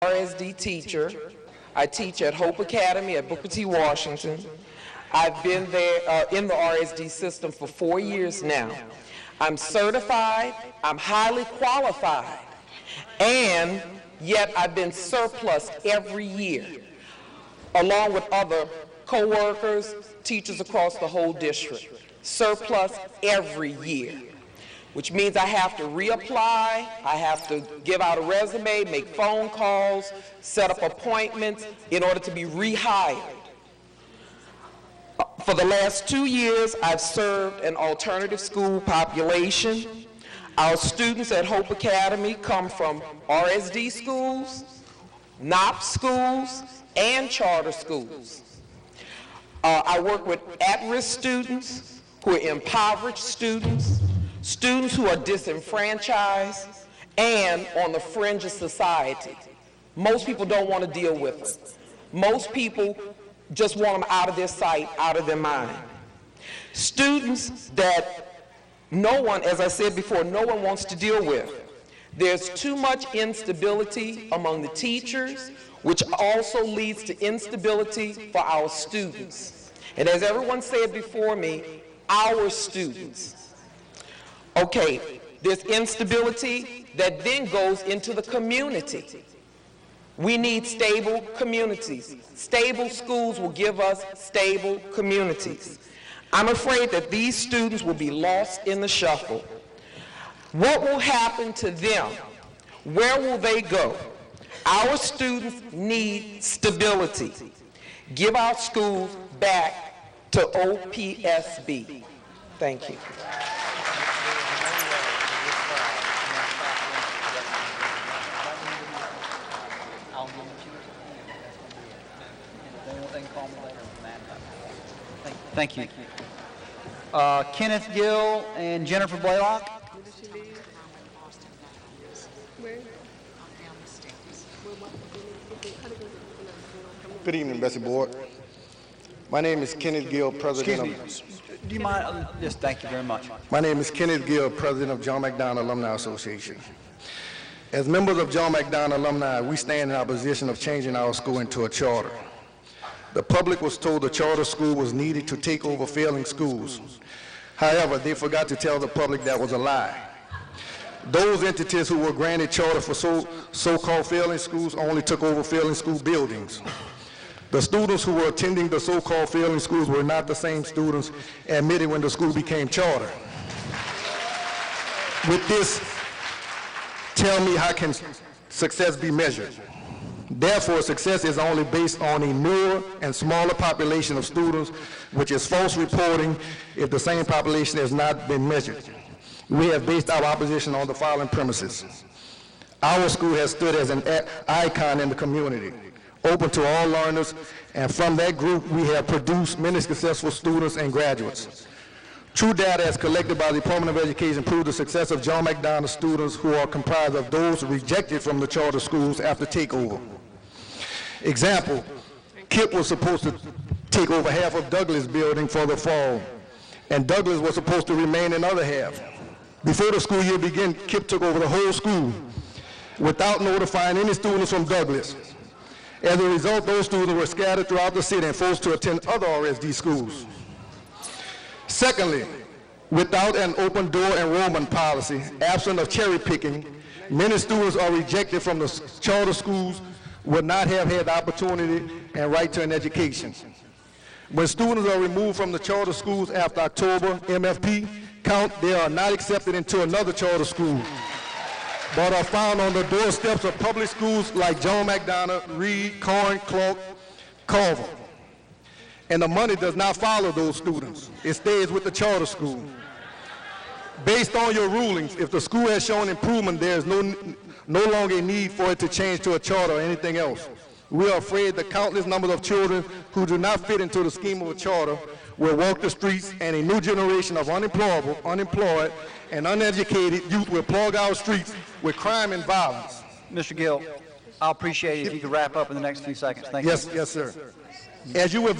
RSD teacher. I teach at Hope Academy at Booker T. Washington. I've been there in the RSD system for 4 years now. I'm certified, I'm highly qualified, and yet I've been surplus every year, along with other co-workers, teachers across the whole district. Surplus every year, which means I have to reapply, I have to give out a resume, make phone calls, set up appointments in order to be rehired. For the last 2 years, I've served an alternative school population. Our students at Hope Academy come from RSD schools, NOP schools, and charter schools. I work with at-risk students who are impoverished students, students who are disenfranchised, and on the fringe of society. Most people don't want to deal with them. Most people just want them out of their sight, out of their mind. Students that no one, as I said before, no one wants to deal with. There's too much instability among the teachers, which also leads to instability for our students. And as everyone said before me, our students. Okay, there's instability that then goes into the community. We need stable communities. Stable schools will give us stable communities. I'm afraid that these students will be lost in the shuffle. What will happen to them? Where will they go? Our students need stability. Give our schools back to OPSB. Thank you. Thank you. Kenneth Gill and Jennifer Blaylock. Good evening, Bessie Board. My name is Kenneth Gill, president Do you mind? Yes, thank you very much. My name is Kenneth Gill, president of John McDonogh Alumni Association. As members of John McDonogh Alumni, we stand in opposition of changing our school into a charter. The public was told the charter school was needed to take over failing schools. However, they forgot to tell the public that was a lie. Those entities who were granted charter for so-called failing schools only took over failing school buildings. The students who were attending the so-called failing schools were not the same students admitted when the school became charter. With this, tell me, how can success be measured? Therefore, success is only based on a newer and smaller population of students, which is false reporting if the same population has not been measured. We have based our opposition on the following premises. Our school has stood as an icon in the community, open to all learners, and from that group we have produced many successful students and graduates. True data as collected by the Department of Education prove the success of John McDonogh students who are comprised of those rejected from the charter schools after takeover. Example, KIPP was supposed to take over half of Douglas building for the fall, and Douglas was supposed to remain in the other half. Before the school year began, KIPP took over the whole school without notifying any students from Douglas. As a result, those students were scattered throughout the city and forced to attend other RSD schools. Secondly, without an open door enrollment policy, absent of cherry picking, many students are rejected from the charter schools, would not have had the opportunity and right to an education. When students are removed from the charter schools after October MFP count, they are not accepted into another charter school, but are found on the doorsteps of public schools like John McDonogh, Reed, Corn, Clark, Culver. And the money does not follow those students. It stays with the charter school. Based on your rulings, if the school has shown improvement, there is no longer a need for it to change to a charter or anything else. We are afraid the countless numbers of children who do not fit into the scheme of a charter will walk the streets, and a new generation of unemployed, and uneducated youth will plug our streets with crime and violence. Mr. Gill, I'll appreciate it if you could wrap up in the next few seconds. Thank you. Yes, sir. As you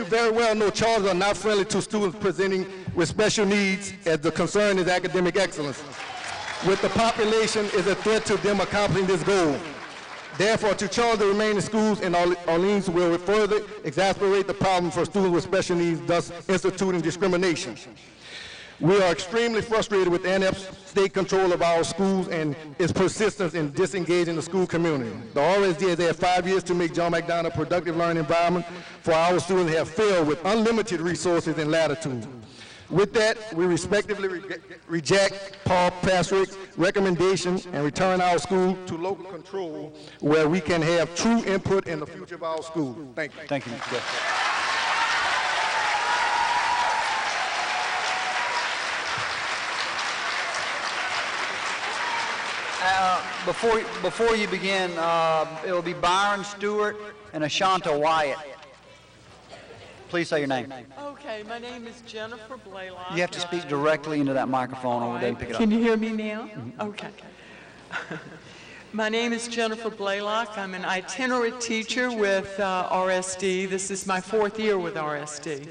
very well know, charters are not friendly to students presenting with special needs, as the concern is academic excellence. With the population is a threat to them accomplishing this goal. Therefore, to charge the remaining schools in Orleans will further exacerbate the problem for students with special needs, thus instituting discrimination. We are extremely frustrated with the NF's state control of our schools and its persistence in disengaging the school community. The RSD has had 5 years to make John McDonald a productive learning environment for our students have failed with unlimited resources and latitude. With that, we respectively reject Paul Patrick's recommendation and return our school to local control where we can have true input in the future of our school. Thank you. Thank you, Mr. Gill. Before you begin, it will be Byron Stewart and Ashanta Wyatt. Please say your name. Okay, my name is Jennifer Blaylock. You have to speak directly into that microphone over there and pick it up. Can you hear me now? Okay. My name is Jennifer Blaylock. I'm an itinerant teacher with RSD. This is my 4th year with RSD.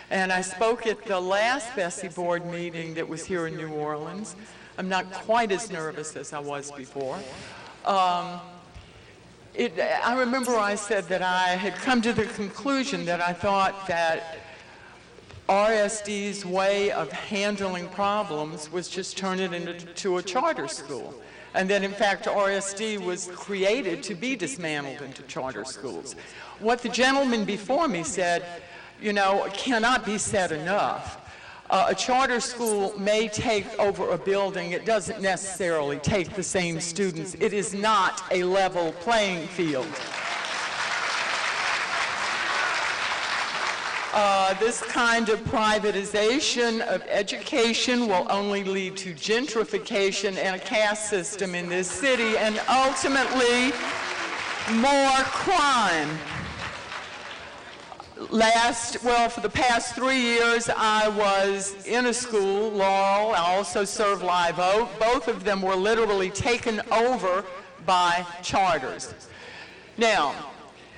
And I spoke at the last Bessie Board meeting that was here in New Orleans. I'm not quite as nervous as I was before. I remember I said that I had come to the conclusion that I thought that RSD's way of handling problems was just turn it into a charter school. And that in fact RSD was created to be dismantled into charter schools. What the gentleman before me said, you know, cannot be said enough. A charter school may take over a building. It doesn't necessarily take the same students. It is not a level playing field. This kind of privatization of education will only lead to gentrification and a caste system in this city and ultimately more crime. For the past 3 years, I was in a school, Laurel. I also served Live Oak. Both of them were literally taken over by charters. Now,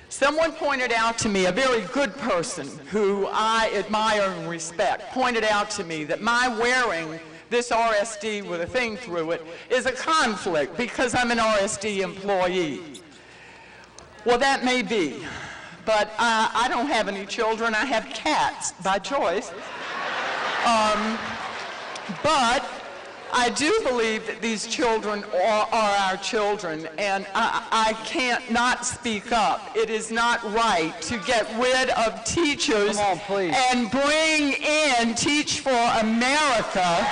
someone pointed out to me, a very good person who I admire and respect, pointed out to me that my wearing this RSD with a thing through it is a conflict because I'm an RSD employee. Well, that may be. But I don't have any children. I have cats by choice. But I do believe that these children are our children, and I can't not speak up. It is not right to get rid of teachers and bring in Teach for America.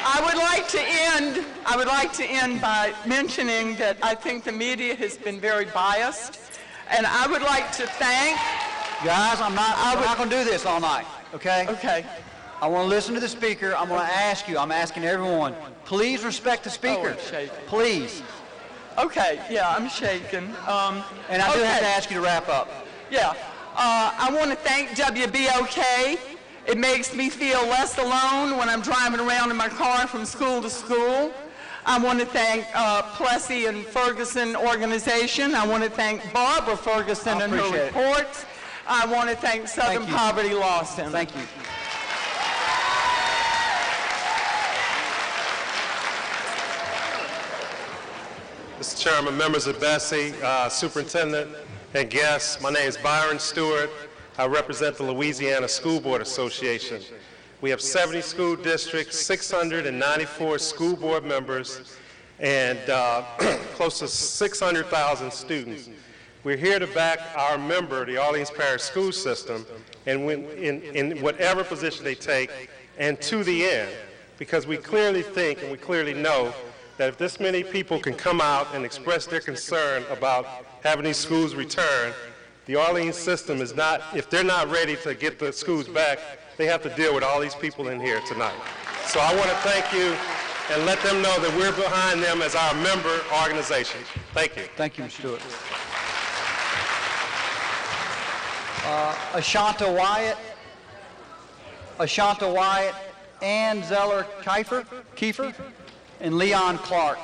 I would like to end by mentioning that I think the media has been very biased, and I would like to thank. Guys, we're not going to do this all night, okay? Okay. I want to listen to the speaker. I'm asking everyone, please respect the speaker. I'm shaking. Please. Okay, yeah, I'm shaking. And I do have to ask you to wrap up. Yeah. I want to thank WBOK. It makes me feel less alone when I'm driving around in my car from school to school. I want to thank Plessy and Ferguson organization. I want to thank Barbara Ferguson and her reports. I want to thank Southern Poverty Law Center. Thank you. Mr. Chairman, members of Bessie, Superintendent, and guests, my name is Byron Stewart. I represent the Louisiana School Board Association. We have 70 school districts, 694 school board members, and close to 600,000 students. We're here to back our member, the Orleans Parish School System, and in whatever position they take, and to the end, because we clearly think and we clearly know that if this many people can come out and express their concern about having these schools returned, the Orleans system is not, if they're not ready to get the schools back, they have to deal with all these people in here tonight. So I want to thank you and let them know that we're behind them as our member organization. Thank you. Thank you, Mr. Stewart. Ashanta Wyatt, Ann Zeller Kiefer, and Leon Clark.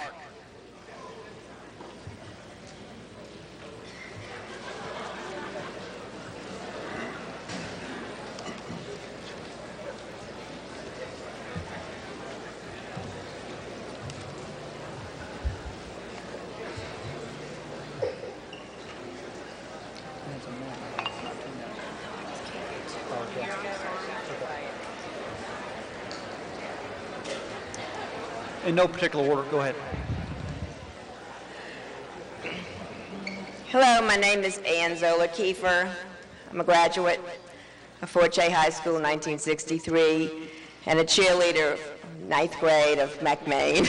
In no particular order. Go ahead. Hello, my name is Ann Zola Kiefer. I'm a graduate of Fort Jay High School in 1963 and a cheerleader, 9th grade of McMain.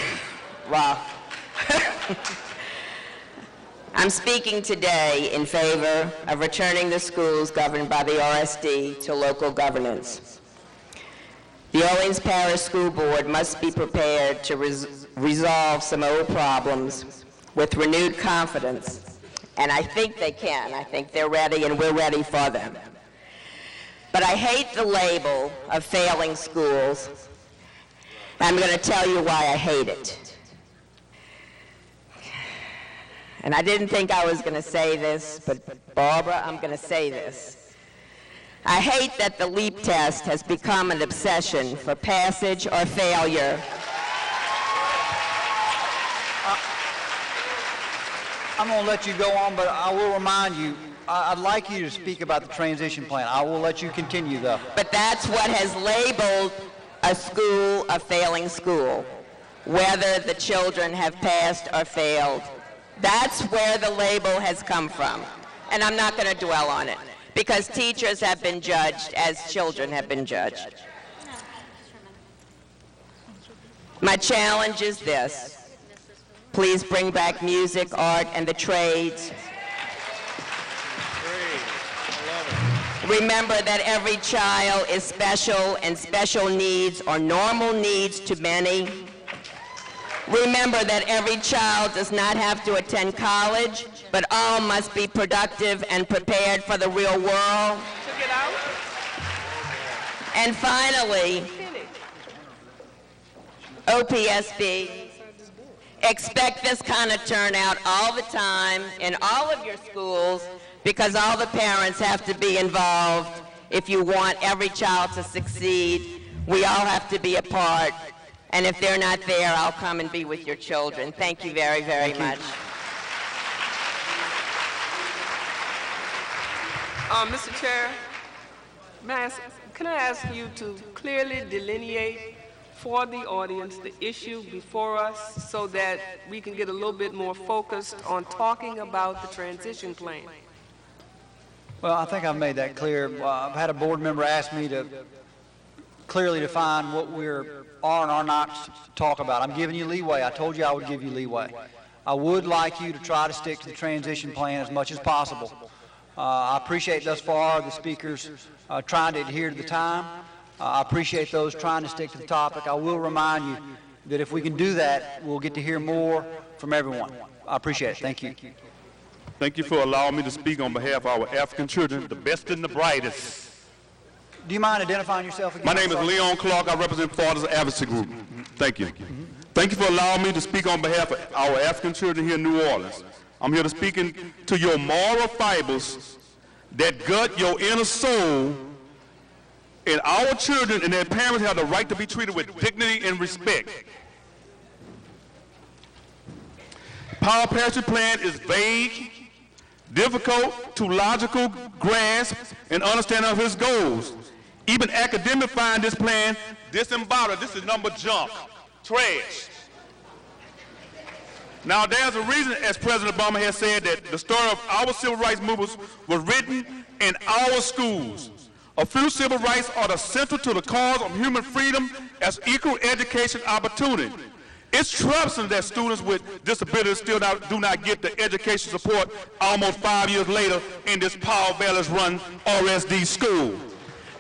Wow. I'm speaking today in favor of returning the schools governed by the RSD to local governance. The Orleans Parish School Board must be prepared to resolve some old problems with renewed confidence, and I think they can. I think they're ready and we're ready for them. But I hate the label of failing schools. I'm going to tell you why I hate it. And I didn't think I was going to say this, but Barbara, I'm going to say this. I hate that the LEAP test has become an obsession for passage or failure. I'm going to let you go on, but I will remind you, I'd like you to speak about the transition plan. I will let you continue, though. But that's what has labeled a school a failing school, whether the children have passed or failed. That's where the label has come from. And I'm not going to dwell on it, because teachers have been judged as children have been judged. My challenge is this. Please bring back music, art, and the trades. Remember that every child is special, and special needs are normal needs to many. Remember that every child does not have to attend college, but all must be productive and prepared for the real world. And finally, OPSB, expect this kind of turnout all the time in all of your schools, because all the parents have to be involved. If you want every child to succeed, we all have to be a part. And if they're not there, I'll come and be with your children. Thank you very, very much. Mr. Chair, can I ask you to clearly delineate for the audience the issue before us so that we can get a little bit more focused on talking about the transition plan? Well, I think I've made that clear. I've had a board member ask me to clearly define what we are and are not to talk about. I'm giving you leeway. I told you I would give you leeway. I would like you to try to stick to the transition plan as much as possible. I appreciate thus far the speakers trying to adhere to the time. I appreciate those trying to stick to the topic. I will remind you that if we can do that, we'll get to hear more from everyone. I appreciate it. Thank you. Thank you for allowing me to speak on behalf of our African children, the best and the brightest. Do you mind identifying yourself again? My name is Leon Clark. I represent Fathers Advocacy Group. Thank you. Thank you for allowing me to speak on behalf of our African children here in New Orleans. I'm here to speak to your moral fibers that gut your inner soul, and our children and their parents have the right to be treated with dignity and respect. Power Parity Plan is vague, difficult to logical grasp and understanding of his goals. Even academics find this plan disembodied. This is number junk, trash. Now, there's a reason, as President Obama has said, that the story of our civil rights movement was written in our schools. A few civil rights are the central to the cause of human freedom as equal education opportunity. It's troublesome that students with disabilities still do not get the education support almost 5 years later in this Paul Bellis-run RSD school.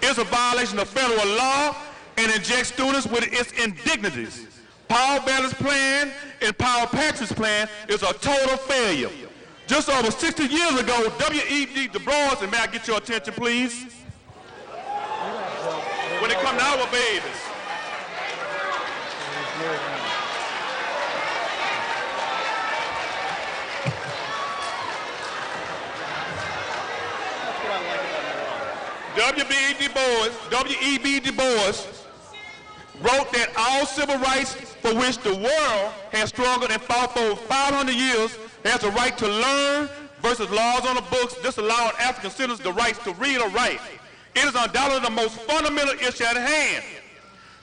It's a violation of federal law and injects students with its indignities. Paul Bellis' plan and Paul Patrick's plan is a total failure. Just over 60 years ago, W.E.B. Du Bois, and may I get your attention, please? When it comes to our babies. W.E.B. Du Bois wrote that all civil rights for which the world has struggled and fought for over 500 years has the right to learn versus laws on the books disallowing African citizens the rights to read or write. It is undoubtedly the most fundamental issue at hand.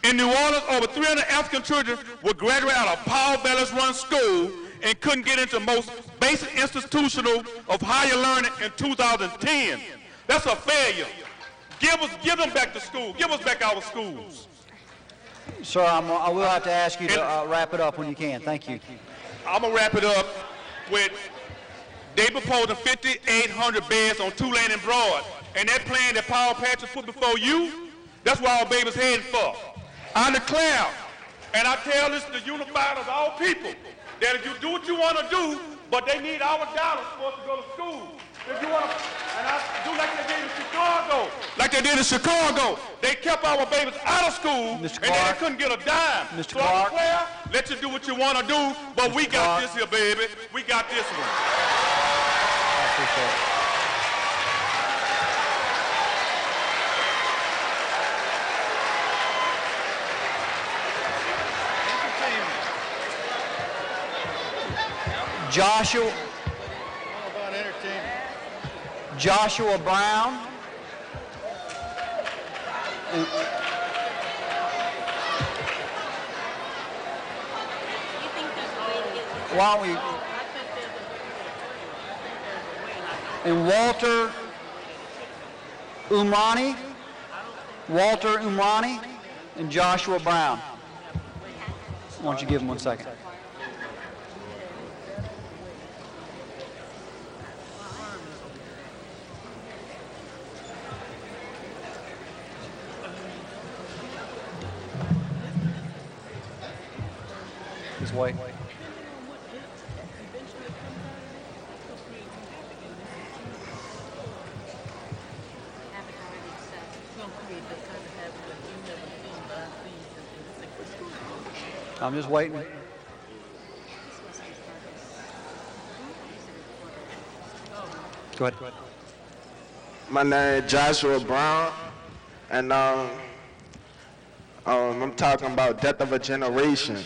In New Orleans, over 300 African children would graduate out of Paul Bellis run school and couldn't get into most basic institutional of higher learning in 2010. That's a failure. Give them back to school. Give us back our schools. Sir, I will have to ask you to wrap it up when you can. Thank you. I'm going to wrap it up with, they proposing 5,800 beds on Tulane and Broad. And that plan that Paul Patrick put before you, that's where our baby's heading for. I declare, and I tell this to unified of all people, that if you do what you want to do, but they need our dollars for us to go to school. If you want to, and I do like they did in Chicago. Like they did in Chicago. They kept our babies out of school, and then they couldn't get a dime. Mr. So Clark. I declare, let you do what you want to do, but we got this here, baby. We got this one. I appreciate it. Joshua Brown. Why don't we? And Walter Umrani. Walter Umrani and Joshua Brown. Why don't you give him 1 second? Just wait. I'm just waiting. Go ahead. My name is Joshua Brown, and I'm talking about death of a generation.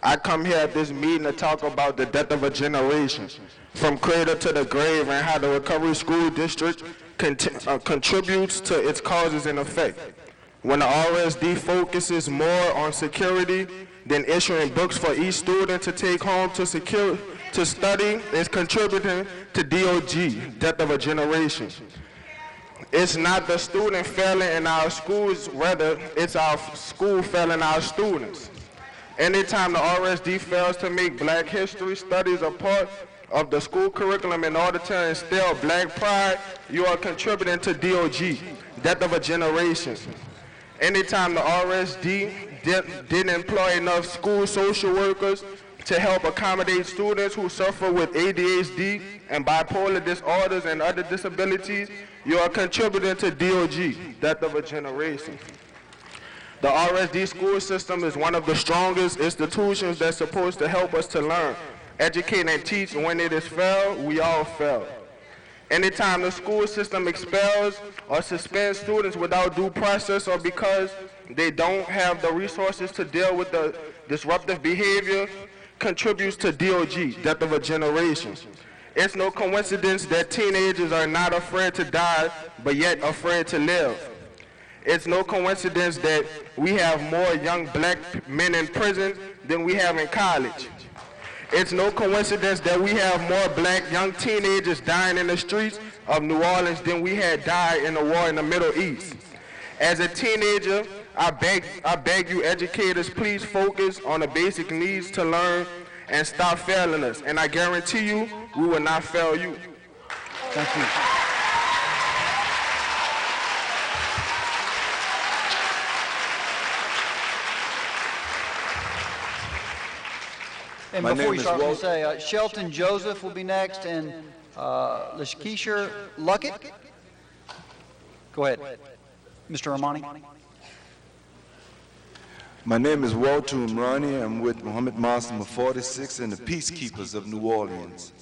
I come here at this meeting to talk about the death of a generation, from cradle to the grave, and how the Recovery School District contributes to its causes and effect. When the RSD focuses more on security than issuing books for each student to take home to study, is contributing to DOG, death of a generation. It's not the student failing in our schools, rather it's our school failing our students. Anytime the RSD fails to make Black history studies a part of the school curriculum in order to instill Black pride, you are contributing to DOG, death of a generation. Anytime the RSD didn't employ enough school social workers to help accommodate students who suffer with ADHD and bipolar disorders and other disabilities, you are contributing to DOG, death of a generation. The RSD school system is one of the strongest institutions that's supposed to help us to learn, educate, and teach. When it is failed, we all fail. Anytime the school system expels or suspends students without due process or because they don't have the resources to deal with the disruptive behavior, contributes to DOG, death of a generation. It's no coincidence that teenagers are not afraid to die, but yet afraid to live. It's no coincidence that we have more young Black men in prison than we have in college. It's no coincidence that we have more Black young teenagers dying in the streets of New Orleans than we had died in the war in the Middle East. As a teenager, I beg you educators, please focus on the basic needs to learn and stop failing us. And I guarantee you, we will not fail you. Thank you. And before you start, let me say, Shelton Joseph will be next, and Lashkeisha Luckett. Go ahead, Mr. Armani. My name is Walter Umrani. I'm with Muhammad Maslama 46 and the Peacekeepers of New Orleans.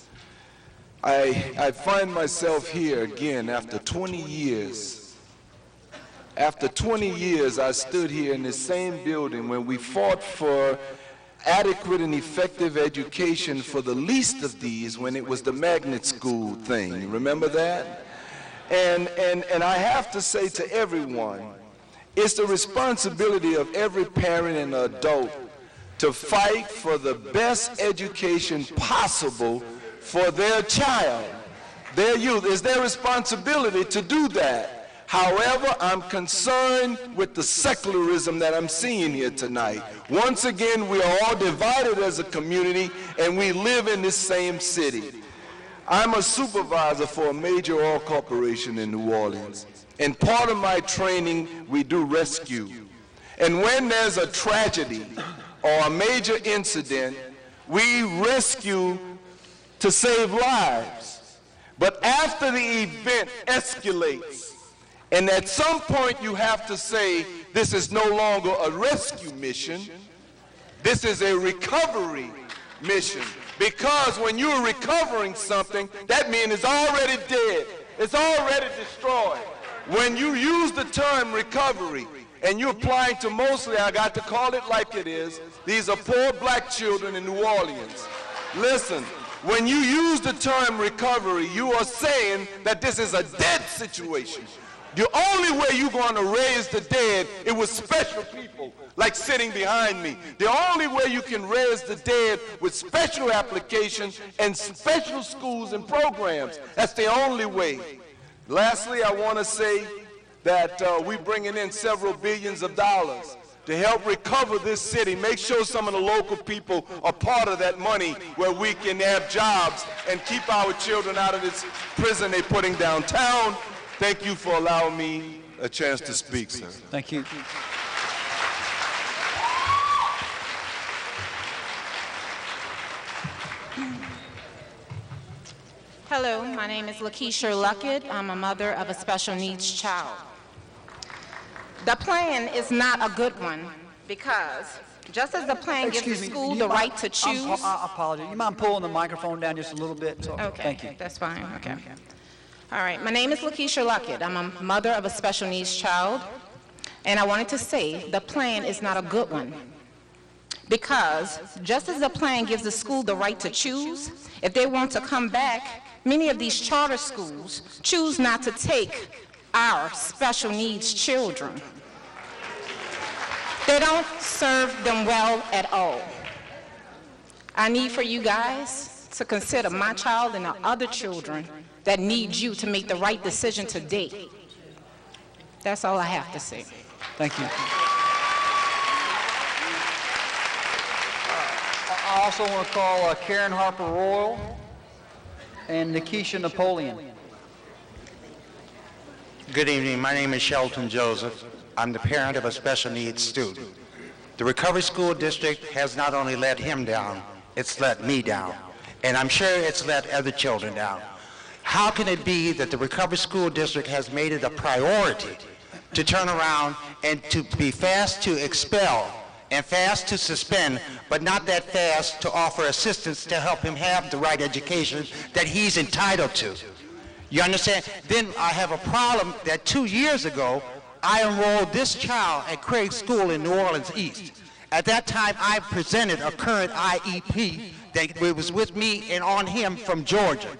I find myself here again after 20 years. After 20 years, I stood here in the same building when we fought for adequate and effective education for the least of these when it was the magnet school thing. You remember that? And I have to say to everyone, It's the responsibility of every parent and adult to fight for the best education possible for their child, their youth. It's their responsibility to do that. However, I'm concerned with the secularism that I'm seeing here tonight. Once again, we are all divided as a community, and we live in this same city. I'm a supervisor for a major oil corporation in New Orleans, and part of my training, we do rescue. And when there's a tragedy or a major incident, we rescue to save lives. But after the event escalates, and at some point you have to say, this is no longer a rescue mission, this is a recovery mission. Because when you're recovering something, that means it's already dead, it's already destroyed. When you use the term recovery, and you're applying to mostly, I got to call it like it is, these are poor black children in New Orleans. Listen, when you use the term recovery, you are saying that this is a dead situation. The only way you're going to raise the dead is with special people like sitting behind me. The only way you can raise the dead with special applications and special schools and programs. That's the only way. Lastly, I want to say that we're bringing in several billions of dollars to help recover this city. Make sure some of the local people are part of that money where we can have jobs and keep our children out of this prison they're putting downtown. Thank you for allowing me a chance to speak, sir. Thank you. Hello, my name is Lakeisha Luckett. I'm a mother of a special needs child. The plan is not a good one because just as the plan gives the school the right to choose... I apologize. You mind pulling the microphone down just a little bit? So, okay, thank you. That's fine. Okay. All right, my name is Lakeisha Luckett. I'm a mother of a special needs child, and I wanted to say the plan is not a good one because just as the plan gives the school the right to choose, if they want to come back, many of these charter schools choose not to take our special needs children. They don't serve them well at all. I need for you guys to consider my child and the other children that need you to make the right decision today. That's all I have to say. Thank you. I also want to call Karen Harper Royal and Nikisha Napoleon. Good evening. My name is Shelton Joseph. I'm the parent of a special needs student. The Recovery School District has not only let him down, it's let me down. And I'm sure it's let other children down. How can it be that the Recovery School District has made it a priority to turn around and to be fast to expel and fast to suspend, but not that fast to offer assistance to help him have the right education that he's entitled to? You understand? Then I have a problem that 2 years ago, I enrolled this child at Craig School in New Orleans East. At that time, I presented a current IEP that was with me and on him from Georgia.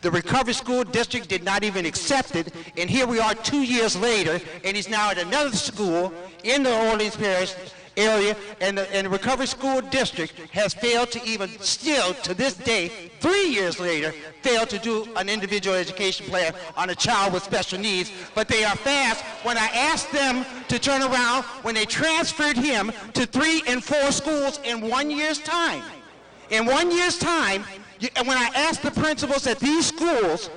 The Recovery School District did not even accept it, and here we are 2 years later, and he's now at another school in the Orleans Parish area, and the Recovery School District has failed to even still, to this day, 3 years later, failed to do an individual education plan on a child with special needs. But they are fast. When I asked them to turn around, when they transferred him to 3 and 4 schools in 1 year's time. In 1 year's time, and when I asked the principals at these schools,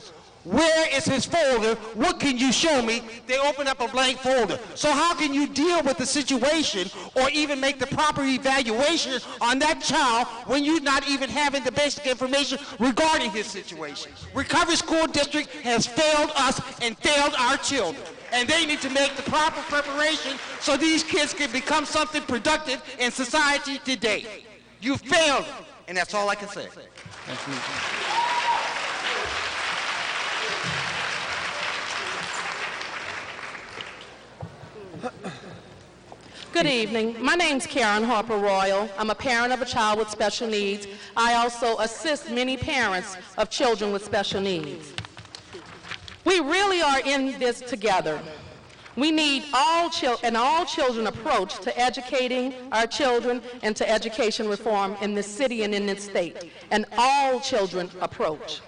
where is his folder? What can you show me? They open up a blank folder. So how can you deal with the situation or even make the proper evaluation on that child when you're not even having the basic information regarding his situation? Recovery School District has failed us and failed our children. And they need to make the proper preparation so these kids can become something productive in society today. You failed them, and that's all I can say. Thank you. Good evening. My name's Karen Harper Royal. I'm a parent of a child with special needs. I also assist many parents of children with special needs. We really are in this together. We need an all-children approach to educating our children and to education reform in this city and in this state, an all-children approach.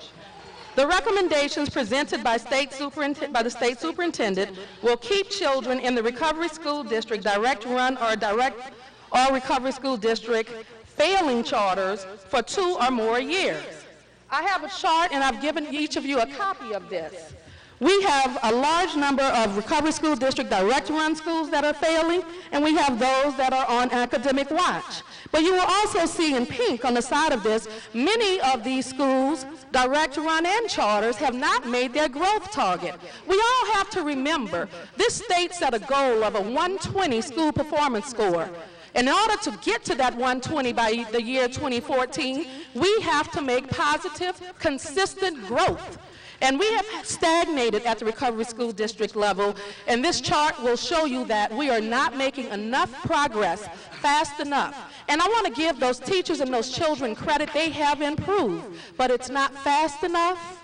The recommendations presented by the state superintendent will keep children in the Recovery School District direct run or Recovery School District failing charters for 2 or more years. I have a chart, and I've given each of you a copy of this. We have a large number of Recovery School District direct run schools that are failing, and we have those that are on academic watch. But you will also see in pink on the side of this, many of these schools, direct run and charters, have not made their growth target. We all have to remember, this state set a goal of a 120 school performance score. In order to get to that 120 by the year 2014, we have to make positive, consistent growth. And we have stagnated at the Recovery School District level, and this chart will show you that we are not making enough progress fast enough. And I want to give those teachers and those children credit. They have improved, but it's not fast enough,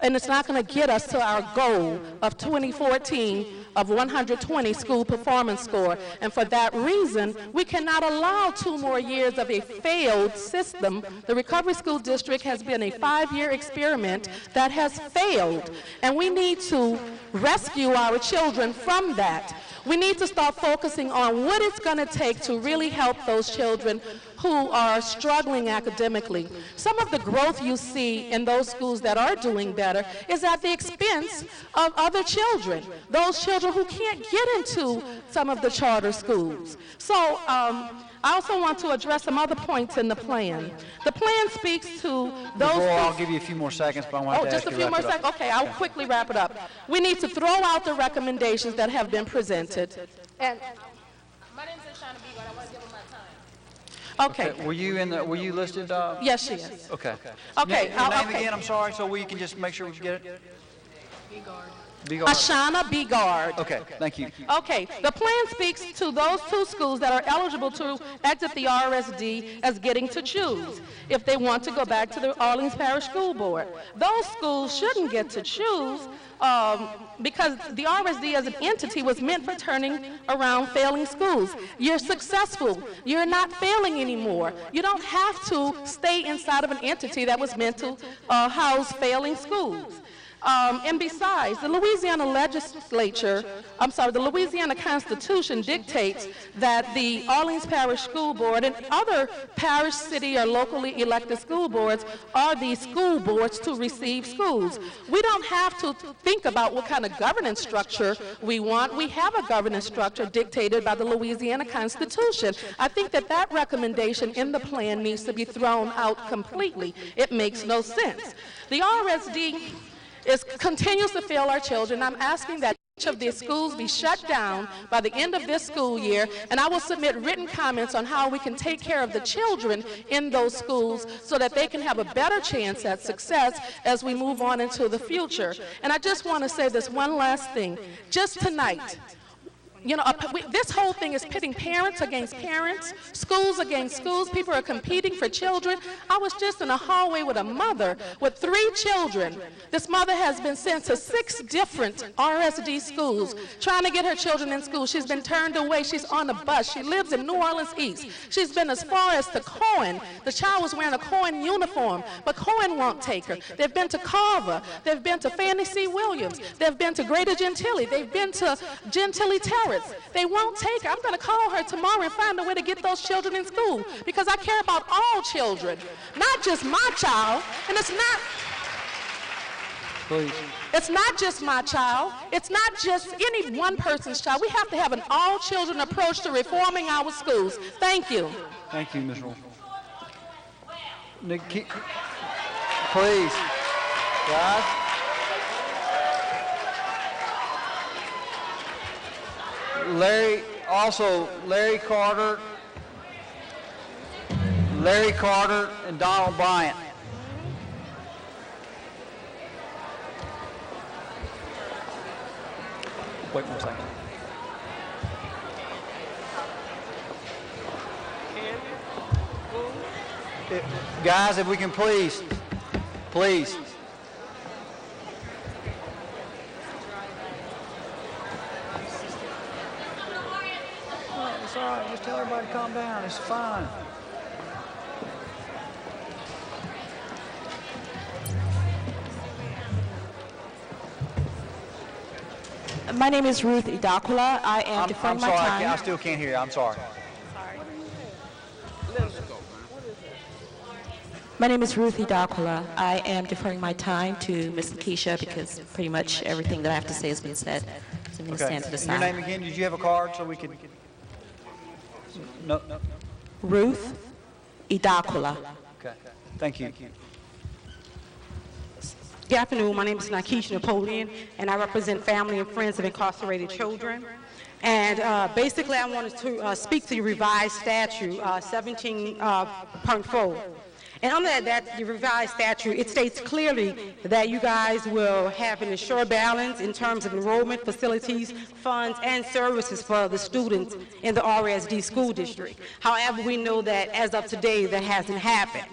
and it's not going to get us to our goal of 2014 of 120 school performance score. And for that reason, we cannot allow 2 more years of a failed system. The Recovery School District has been a 5-year experiment that has failed, and we need to rescue our children from that. We need to start focusing on what it's going to take to really help those children who are struggling academically. Some of the growth you see in those schools that are doing better is at the expense of other children, those children who can't get into some of the charter schools. So I also want to address some other points in the plan. The plan speaks to those... I'll give you a few more seconds, but I want to ask you to wrap it up. Just a few more seconds? Okay, I'll quickly wrap it up. We need to throw out the recommendations that have been presented. And my name is Shana Beagle. I want to give them my time. Okay. Were you listed? Yes, she is. Okay. Okay. Your name again, I'm sorry, so we can just make sure we get it? Ashana Begard. Okay, thank you. Okay, the plan speaks to those 2 schools that are eligible to exit the RSD as getting to choose if they want to go back to the Orleans Parish School Board. Those schools shouldn't get to choose because the RSD as an entity was meant for turning around failing schools. You're successful. You're not failing anymore. You don't have to stay inside of an entity that was meant to house failing schools. And besides, the Louisiana Constitution dictates that the Orleans Parish School Board and other parish, city, or locally elected school boards are the school boards to receive schools. We don't have to think about what kind of governance structure we want. We have a governance structure dictated by the Louisiana Constitution. I think that that recommendation in the plan needs to be thrown out completely. It makes no sense. The RSD continues to fail our children. I'm asking that each of these schools be shut down by the end of this school year, and I will submit written comments on how we can take care of the children in those schools so that they can have a better chance at success as we move on into the future. And I just want to say this one last thing. Just tonight, you know, this whole thing is pitting parents against parents, schools against schools. People are competing for children. I was just in a hallway with a mother with 3 children. This mother has been sent to 6 different RSD schools trying to get her children in school. She's been turned away. She's on a bus. She lives in New Orleans East. She's been as far as to Cohen. The child was wearing a Cohen uniform, but Cohen won't take her. They've been to Carver. They've been to Fannie C. Williams. They've been to Greater Gentilly. They've been to Gentilly Terrace. They won't take her. I'm going to call her tomorrow and find a way to get those children in school because I care about all children, not just my child. And it's not... Please. It's not just my child. It's not just any one person's child. We have to have an all-children approach to reforming our schools. Thank you. Thank you, Ms. Roll. Please. Guys. Larry Carter, and Donald Bryant. Wait 1 second. Guys, if we can please. It's all right. Just tell everybody to calm down. It's fine. My name is Ruth Idakula. I am deferring my time. I still can't hear you. I'm sorry. My name is Ruth Idakula. I am deferring my time to Ms. Lakeisha because pretty much everything that I have to say has been said. So I'm going to stand to the side. Your name again? Did you have a card so we could? No. Ruth Idakula. Okay. Thank you. Good afternoon. My name is Nakisha Napoleon, and I represent Family and Friends of Incarcerated Children. And basically, I wanted to speak to the revised statute 17.4. And under that, the revised statute, it states clearly that you guys will have an assured balance in terms of enrollment, facilities, funds, and services for the students in the RSD school district. However, we know that as of today, that hasn't happened.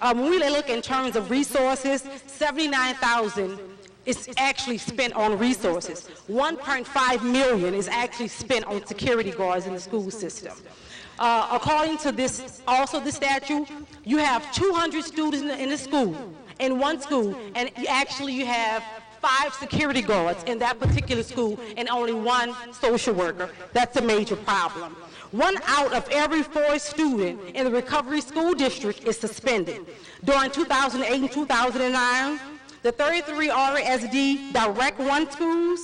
When we look in terms of resources, $79,000 is actually spent on resources. $1.5 million is actually spent on security guards in the school system. According to this, also the statute, you have 200 students in the school, in one school, and actually you have 5 security guards in that particular school and only 1 social worker. That's a major problem. 1 out of every 4 students in the recovery school district is suspended. During 2008 and 2009, the 33 RSD Direct 1 schools,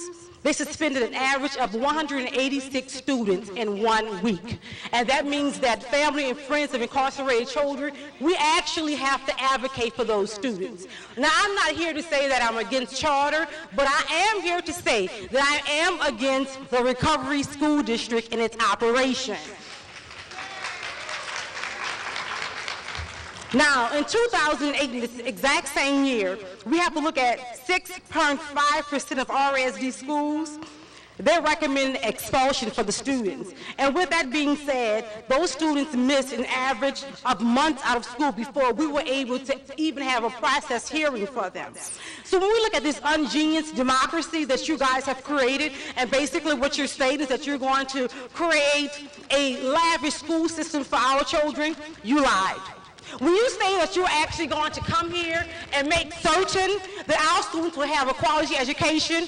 they suspended an average of 186 students in 1 week. And that means that Family and Friends of Incarcerated Children, we actually have to advocate for those students. Now, I'm not here to say that I'm against charter, but I am here to say that I am against the recovery school district and its operation. Now, in 2008, this exact same year, we have to look at 6.5% of RSD schools. They're recommending expulsion for the students. And with that being said, those students missed an average of months out of school before we were able to even have a process hearing for them. So when we look at this ingenious democracy that you guys have created, and basically what you're stating is that you're going to create a lavish school system for our children, you lied. When you say that you're actually going to come here and make certain that our students will have a quality education,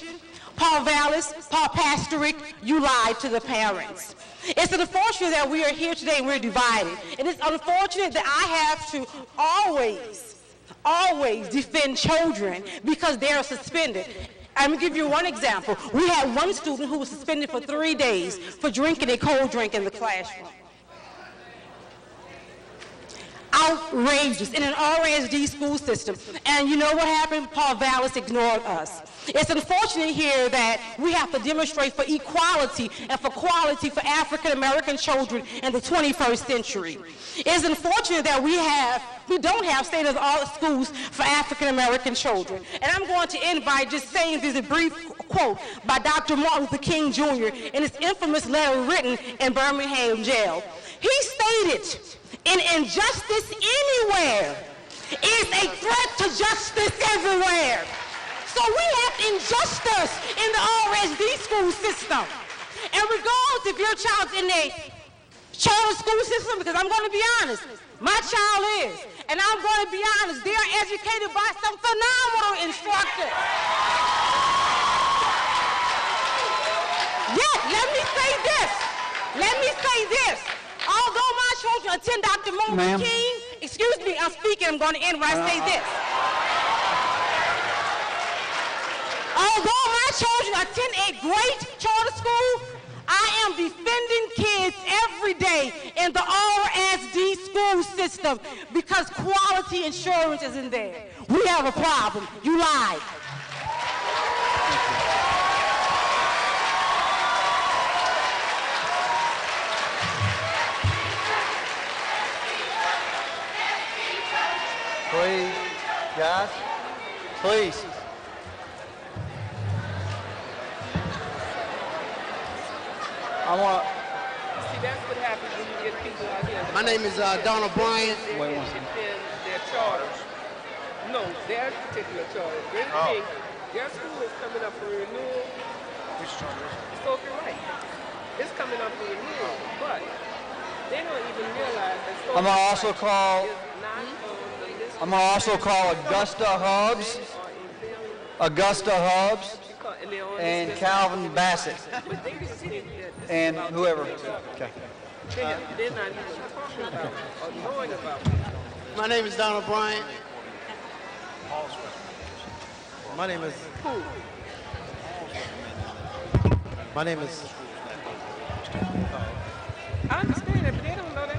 Paul Vallis, Paul Pasterik, you lied to the parents. It's unfortunate that we are here today and we're divided. And it's unfortunate that I have to always defend children because they are suspended. I'm going to give you one example. We had one student who was suspended for 3 days for drinking a cold drink in the classroom. Outrageous in an RSD school system. And you know what happened? Paul Vallis ignored us. It's unfortunate here that we have to demonstrate for equality and for quality for African American children in the 21st century. It's unfortunate that we don't have state-of-the-art schools for African American children. And I'm going to end by just saying there's a brief quote by Dr. Martin Luther King Jr. in his infamous letter written in Birmingham jail. He stated, "An injustice anywhere is a threat to justice everywhere." So we have injustice in the RSD school system. And regardless if your child's in a charter school system, because I'm going to be honest, my child is. And I'm going to be honest, they are educated by some phenomenal instructors. Yet, let me say this. Although my children attend Dr. Martin King, excuse me, I'm speaking, I'm going to end when I say this. Although my children attend a great charter school, I am defending kids every day in the RSD school system because quality assurance isn't there. We have a problem. You lied. Please, guys, please. See, that's what happens when you get people out here. My name is Donald Bryant. They defend their charters. No, their particular charter. Their school is coming up for renewal. Which charter? Sophie Wright. It's coming coming up in here, but they don't even realize that. I'm gonna also call. I'm gonna also call Augusta Hubbs, and Calvin Bassett, and whoever. Okay. They're not even talking about or knowing about it. My name is Donald Bryant. My name is. My name is. I understand that, but they don't know that.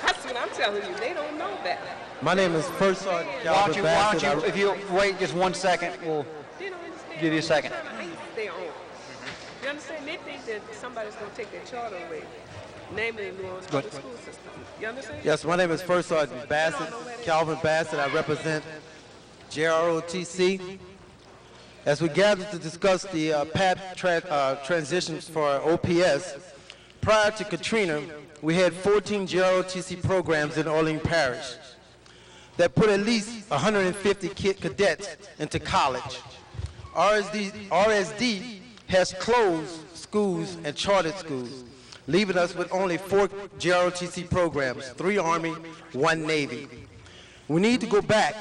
That's what I'm telling you. They don't know that. My name is First Sergeant Why Calvin don't you, Bassett. if you wait just 1 second, we'll give you a second. Their own. You understand? They think that somebody's going to take their charter away, namely the New Orleans public school system. You understand? Yes, my name is First Sergeant Bassett, Calvin Bassett. I represent JROTC. As we gather to discuss the PAP transitions for OPS, prior to Katrina, we had 14 JROTC programs in Orleans Parish that put at least 150 cadets into college. RSD has closed schools and chartered schools, leaving us with only 4 JROTC programs, 3 Army, 1 Navy. We need to go back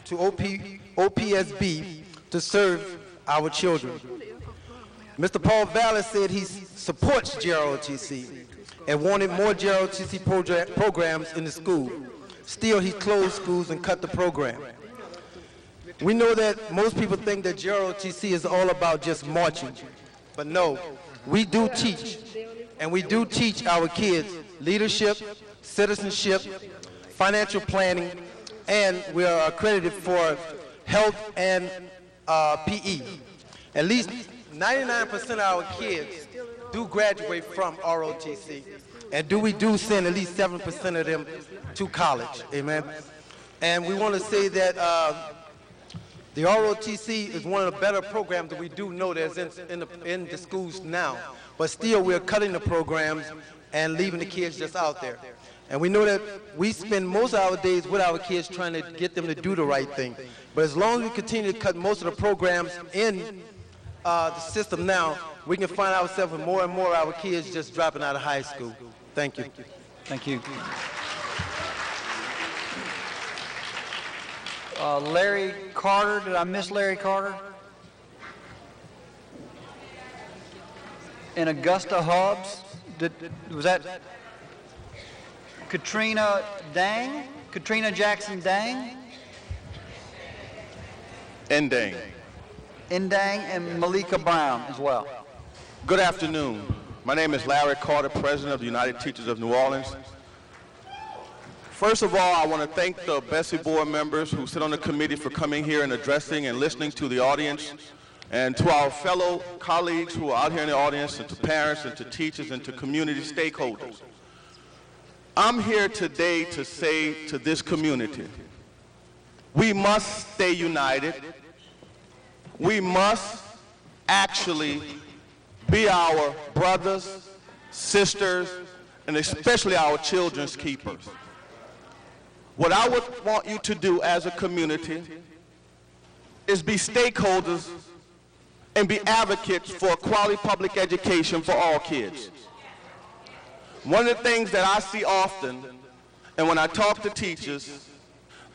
to OPSB to serve our children. Mr. Paul Vallis said he supports JROTC and wanted more JROTC programs in the school. Still, he closed schools and cut the program. We know that most people think that JROTC is all about just marching, but no, we do teach, and we do teach our kids leadership, citizenship, financial planning, and we are accredited for health and PE. At least 99% of our kids do graduate from ROTC, and we do send at least 7% of them to college, amen? And we want to say that the ROTC is one of the better programs that we do know that's in the schools now, but still we're cutting the programs and leaving the kids just out there. And we know that we spend most of our days with our kids trying to get them to do the right thing. But as long as we continue to cut most of the programs in the system now, we can find ourselves with more and more of our kids just dropping out of high school. Thank you. Thank you. Larry Carter, did I miss Larry Carter? And Augusta Hubbs, was that Katrina Dang? Katrina Jackson Dang? Ndang. Ndang and Malika Brown as well. Good afternoon. My name is Larry Carter, President of the United Teachers of New Orleans. First of all, I want to thank the Bessie board members who sit on the committee for coming here and addressing and listening to the audience, and to our fellow colleagues who are out here in the audience, and to parents and to teachers and to community stakeholders. I'm here today to say to this community, we must stay united. We must actually be our brothers, sisters, and especially our children's keepers. What I would want you to do as a community is be stakeholders and be advocates for quality public education for all kids. One of the things that I see often, and when I talk to teachers,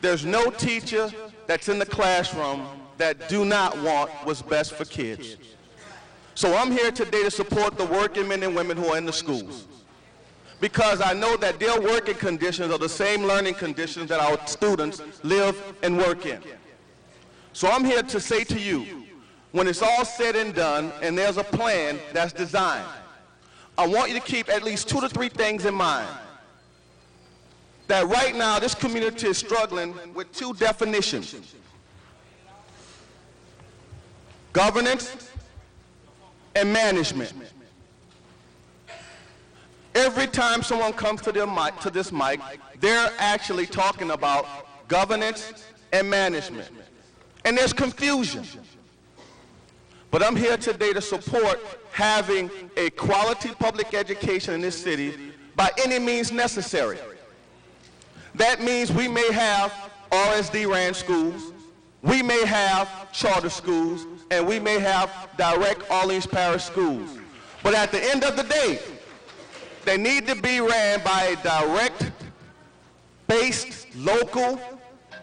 there's no teacher that's in the classroom that do not want what's best for kids. So I'm here today to support the working men and women who are in the schools, because I know that their working conditions are the same learning conditions that our students live and work in. So I'm here to say to you, when it's all said and done and there's a plan that's designed, I want you to keep at least 2 to 3 things in mind. That right now this community is struggling with 2 definitions: governance and management. Every time someone comes to this mic, they're actually talking about governance and management. And there's confusion. But I'm here today to support having a quality public education in this city by any means necessary. That means we may have RSD-ran schools, we may have charter schools, and we may have direct Orleans Parish schools. But at the end of the day, they need to be ran by a direct-based, local,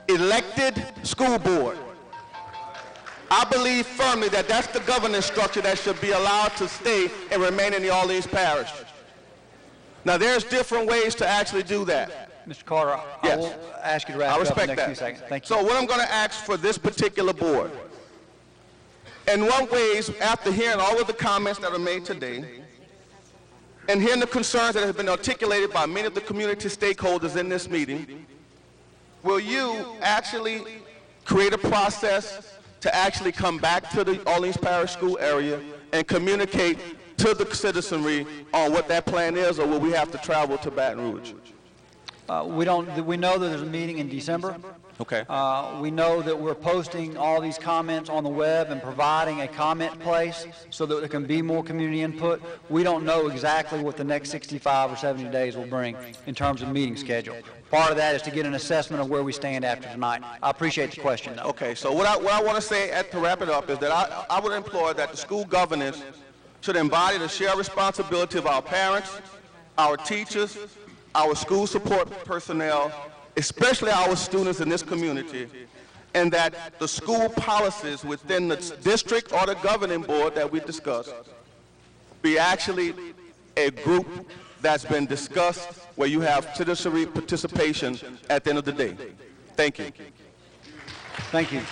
elected school board. I believe firmly that that's the governance structure that should be allowed to stay and remain in the Orleans Parish. Now, there's different ways to actually do that. Mr. Carter, Yes. I will ask you to wrap I it up in respect the next that. few seconds. Thank you. So what I'm going to ask for this particular board, in one ways, after hearing all of the comments that are made today, and hearing the concerns that have been articulated by many of the community stakeholders in this meeting, will you actually create a process to actually come back to the Orleans Parish School area and communicate to the citizenry on what that plan is, or will we have to travel to Baton Rouge? We know that there's a meeting in December. Okay. We know that we're posting all these comments on the web and providing a comment place so that there can be more community input. We don't know exactly what the next 65 or 70 days will bring in terms of meeting schedule. Part of that is to get an assessment of where we stand after tonight. I appreciate the question, though. Okay, so what I want to say to wrap it up is that I would implore that the school governance should embody the shared responsibility of our parents, our teachers, our school support personnel, especially our students in this community, and that the school policies within the district or the governing board that we discussed be actually a group that's been discussed where you have citizenry participation at the end of the day. Thank you. Thank you.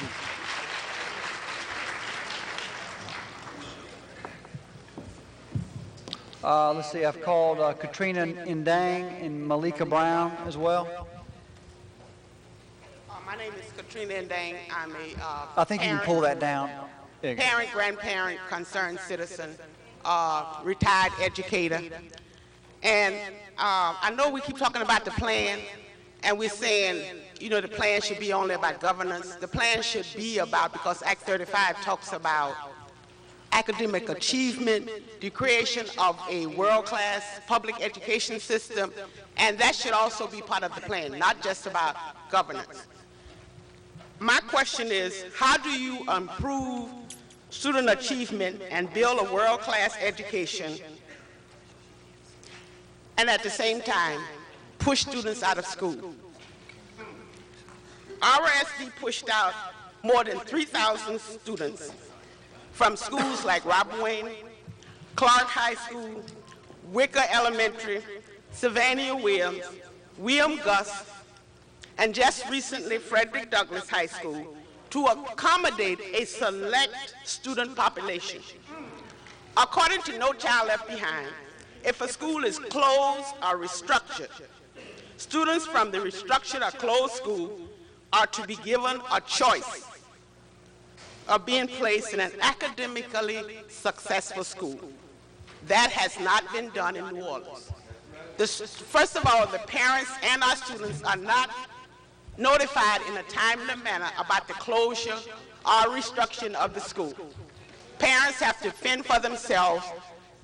Let's see, I've called Katrina Ndang and Malika Brown as well. My name is Katrina Ndang. I'm a I think you can pull that down. parent, grandparent, concerned citizen, retired educator. And I know we keep talking about the plan, and we're saying, you know, the plan should be only about governance. The plan should be about, because Act 35 talks about academic achievement, the creation of a world-class public education system, and that should also be part of the plan, not just about governance. My question is, how do you improve student achievement and build a world-class education, and at the same time, push students out of school? RSD pushed out more than 3,000 students from schools like Rob Wayne, Clark High School, Wicker Elementary, Sylvania Williams, William Gus, and just recently Frederick Douglass High School, to accommodate a select student population. According to No Child Left Behind, if a school is closed or restructured, students from the restructured or closed school are to be given a choice of being placed in an academically successful school. That has not been done in New Orleans. First of all, the parents and our students are not notified in a timely manner about the closure or restructuring of the school. Parents have to fend for themselves.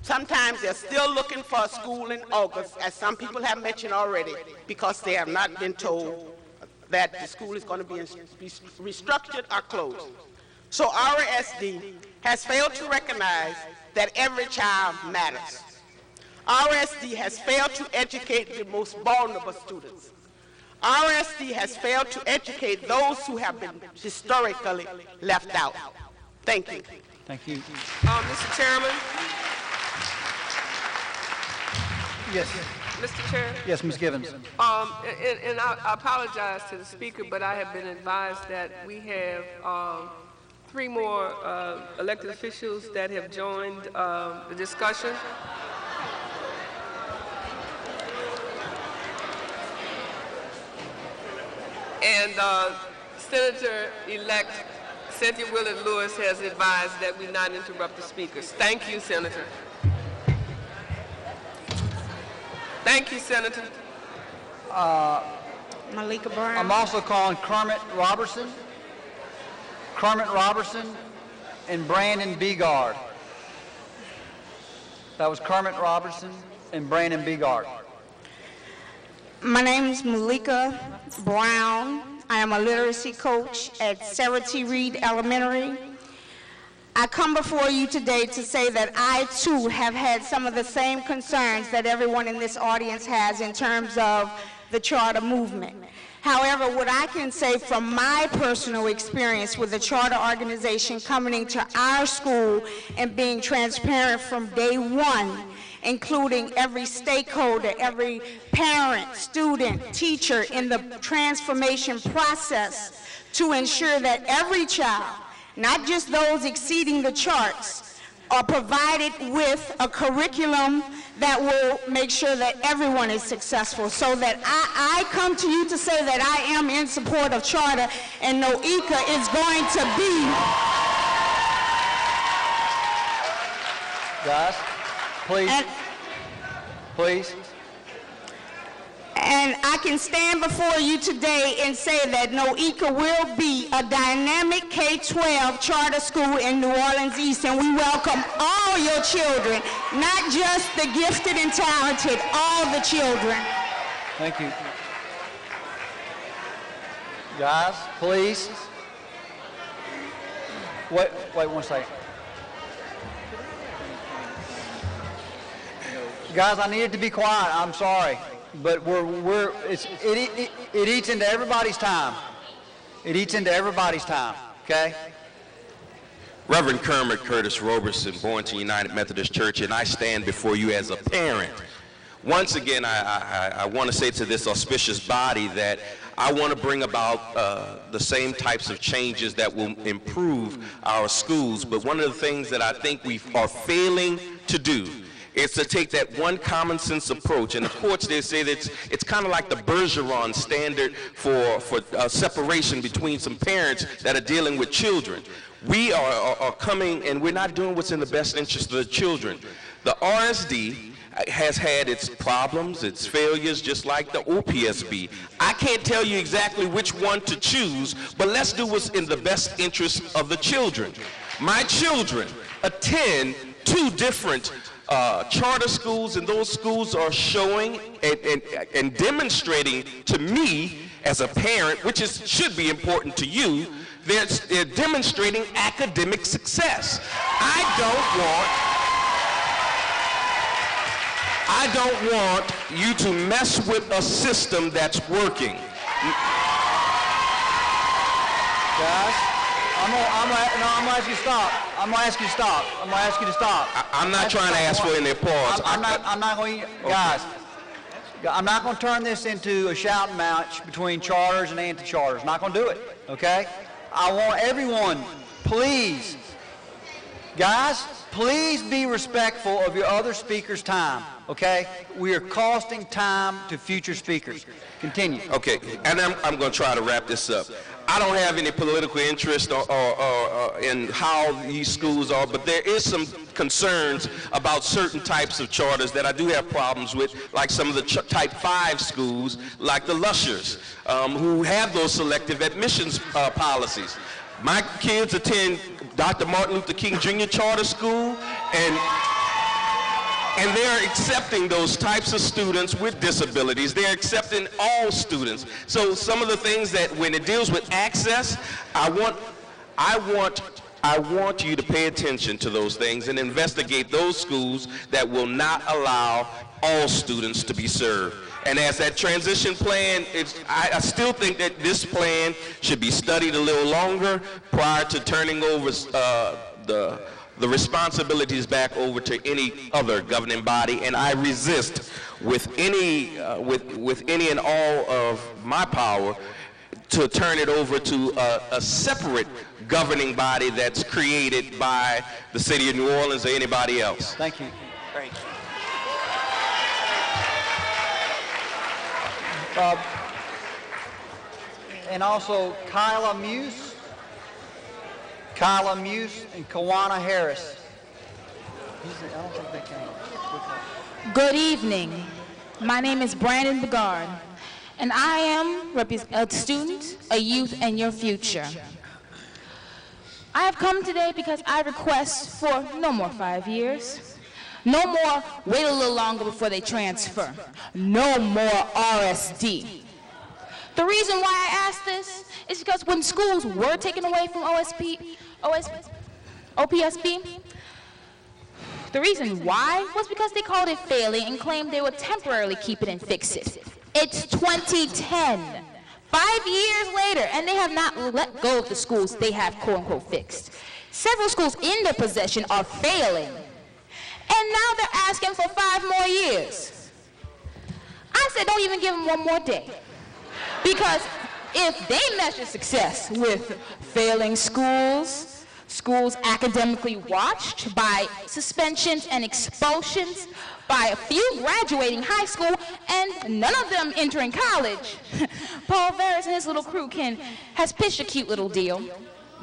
Sometimes they're still looking for a school in August, as some people have mentioned already, because they have not been told that the school is going to be restructured or closed. So RSD has failed to recognize that every child matters. RSD has failed to educate the most vulnerable students. RSD has failed to educate those who have been historically left out. Thank you. Thank you. Mr. Chairman? Yes. Mr. Chair? Yes, Ms. Givens. And I apologize to the speaker, but I have been advised that we have 3 more elected officials that have joined the discussion. And Senator-elect Cynthia Willard Lewis has advised that we not interrupt the speakers. Thank you, Senator. Thank you, Senator. Malika Brown. I'm also calling Kermit Robertson, and Brandon Begard. That was Kermit Robertson and Brandon Begard. My name is Malika Brown. I am a literacy coach at Sarah T. Reed Elementary. I come before you today to say that I too have had some of the same concerns that everyone in this audience has in terms of the charter movement. However, what I can say from my personal experience with the charter organization coming into our school and being transparent from day one, including every stakeholder, every parent, student, teacher in the transformation process to ensure that every child, not just those exceeding the charts, are provided with a curriculum that will make sure that everyone is successful. So that I come to you to say that I am in support of charter, and NOECA is going to be. Guys, please. Please. And I can stand before you today and say that NOECA will be a dynamic K-12 charter school in New Orleans East, and we welcome all your children, not just the gifted and talented, all the children. Thank you. Guys, please. Wait 1 second. Guys, I needed to be quiet. I'm sorry. But it eats into everybody's time. It eats into everybody's time, okay? Reverend Kermit Curtis Roberson, Boynton United Methodist Church, and I stand before you as a parent. Once again, I want to say to this auspicious body that I want to bring about the same types of changes that will improve our schools. But one of the things that I think we are failing to do is to take that one common sense approach. And the courts, they say that it's kind of like the Bergeron standard for separation between some parents that are dealing with children. We are coming, and we're not doing what's in the best interest of the children. The RSD has had its problems, its failures, just like the OPSB. I can't tell you exactly which one to choose, but let's do what's in the best interest of the children. My children attend 2 different charter schools, and those schools are showing and demonstrating to me as a parent, which should be important to you, they're demonstrating academic success. I don't want you to mess with a system that's working. Guys, I'm gonna ask you to stop. I'm gonna ask you to stop. I'm not trying to ask for any applause. I'm not going to, guys, I'm not going to turn this into a shouting match between charters and anti-charters. Not going to do it, okay? I want everyone, please, guys, please be respectful of your other speakers' time, okay? We are costing time to future speakers. Continue. Okay, and I'm going to try to wrap this up. I don't have any political interest or in how these schools are, but there is some concerns about certain types of charters that I do have problems with, like some of the type 5 schools, like the Lushers, who have those selective admissions policies. My kids attend Dr. Martin Luther King Jr. Charter School, and they're accepting those types of students with disabilities. They're accepting all students. So some of the things that when it deals with access, I want you to pay attention to those things and investigate those schools that will not allow all students to be served. And as that transition plan, I still think that this plan should be studied a little longer prior to turning over the responsibilities back over to any other governing body, and I resist with any and all of my power to turn it over to a separate governing body that's created by the city of New Orleans or anybody else. Thank you. Great. And also Kyla Muse and Kawana Harris. I don't think they came. Good evening. My name is Brandon Begard, and I am a student, a youth, and your future. I have come today because I request for no more 5 years, no more wait a little longer before they transfer, no more RSD. The reason why I ask this is because when schools were taken away from OPSB? The reason why was because they called it failing and claimed they would temporarily keep it and fix it. It's 2010, 5 years later, and they have not let go of the schools they have quote-unquote fixed. Several schools in their possession are failing, and now they're asking for 5 more years. I said don't even give them 1 more day, because if they measure success with failing schools, schools academically watched by suspensions and expulsions, by a few graduating high school and none of them entering college, Paul Veras and his little crew has pitched a cute little deal.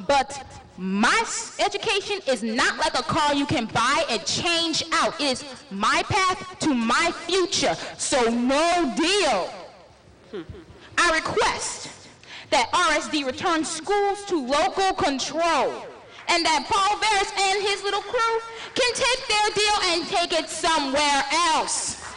But my education is not like a car you can buy and change out. It is my path to my future, so no deal. I request that RSD return schools to local control, and that Paul Veras and his little crew can take their deal and take it somewhere else.